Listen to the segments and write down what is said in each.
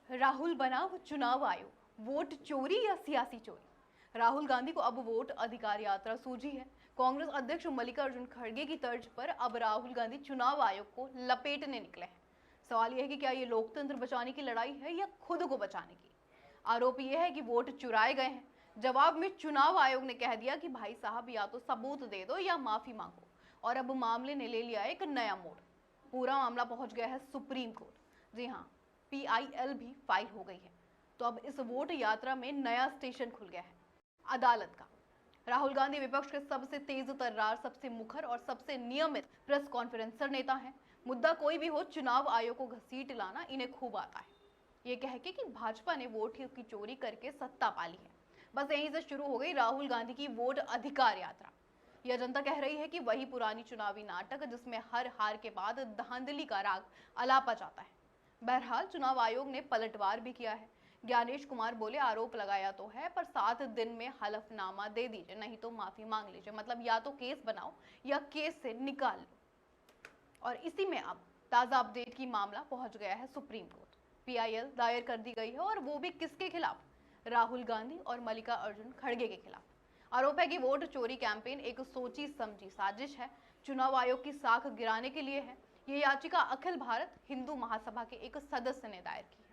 राहुल बना वो चुनाव आयोग, वोट चोरी या सियासी चोरी। राहुल गांधी को अब वोट अधिकार यात्रा सूझी है। कांग्रेस अध्यक्ष मल्लिकार्जुन खड़गे की तर्ज पर अब राहुल गांधी चुनाव आयोग को लपेटने निकले हैं। सवाल यह है कि क्या ये लोकतंत्र बचाने की लड़ाई है या खुद को बचाने की। आरोप यह है कि वोट चुराए गए हैं। जवाब में चुनाव आयोग ने कह दिया कि भाई साहब या तो सबूत दे दो या माफी मांगो। और अब मामले ने ले लिया एक नया मोड़। पूरा मामला पहुंच गया है सुप्रीम कोर्ट। जी हाँ, PIL भी फाइल हो गई है। तो अब इस वोट यात्रा में नया स्टेशन खुल गया है, अदालत का। राहुल गांधी विपक्ष के सबसे तेज तर्रार, सबसे मुखर और सबसे नियमित प्रेस कॉन्फ्रेंसर नेता है। मुद्दा कोई भी हो, चुनाव आयोग को घसीट लाना इन्हें खूब आता है। ये कह के कि भाजपा ने वोट की चोरी करके सत्ता पाली है। बस यहीं से शुरू हो गई राहुल गांधी की वोट अधिकार यात्रा। यह जनता कह रही है कि वही पुरानी चुनावी नाटक जिसमें हर हार के बाद धांधली का राग अलापा जाता है। बहरहाल चुनाव आयोग ने पलटवार भी किया है। ज्ञानेश कुमार बोले, आरोप लगाया तो है पर 7 दिन में हलफनामा दे दीजिए, नहीं तो माफी मांग लीजिए। मतलब या तो केस बनाओ या केस से निकाल लो। और इसी में अब ताजा अपडेट की मामला पहुंच गया है सुप्रीम कोर्ट। PIL दायर कर दी गई है और वो भी किसके खिलाफ? राहुल गांधी और मल्लिकार्जुन खड़गे के खिलाफ। आरोप है कि वोट चोरी कैंपेन एक सोची समझी साजिश है, चुनाव आयोग की साख गिराने के लिए है। ये याचिका अखिल भारत हिंदू महासभा के एक सदस्य ने दायर की है।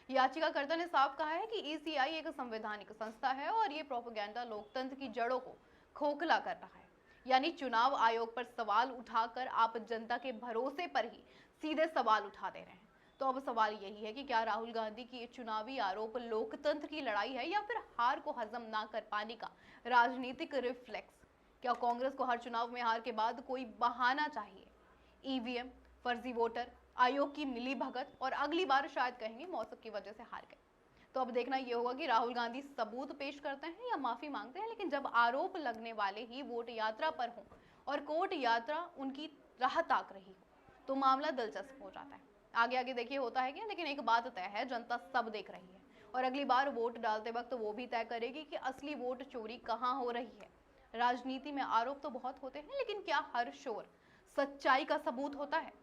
याचिकाकर्ता ने साफ कहा है कि ECI एक संवैधानिक संस्था है और ये प्रोपेगेंडा लोकतंत्र की जड़ों को खोखला कर रहा है। यानी चुनाव आयोग पर सवाल उठाकर आप जनता के भरोसे पर ही सीधे सवाल उठा दे रहे हैं। तो अब सवाल यही है कि क्या राहुल गांधी की ये चुनावी आरोप लोकतंत्र की लड़ाई है या फिर हार को हजम ना कर पाने का राजनीतिक रिफ्लेक्स? क्या कांग्रेस को हर चुनाव में हार के बाद कोई बहाना चाहिए? EVM, फर्जी वोटर, आयोग की मिली भगत और अगली बार शायद कहेंगे मौसम की वजह से हार गए। तो अब देखना यह होगा कि राहुल गांधी सबूत पेश करते हैं या माफी मांगते हैं। लेकिन जब आरोप लगने वाले ही वोट यात्रा पर हों और कोर्ट यात्रा उनकी राह ताक रही हो तो मामला दिलचस्प हो जाता है। आगे आगे देखिए होता है क्या, लेकिन एक बात तय है, जनता सब देख रही है और अगली बार वोट डालते वक्त वो भी तय करेगी कि असली वोट चोरी कहां हो रही है। राजनीति में आरोप तो बहुत होते हैं, लेकिन क्या हर शोर सच्चाई का सबूत होता है?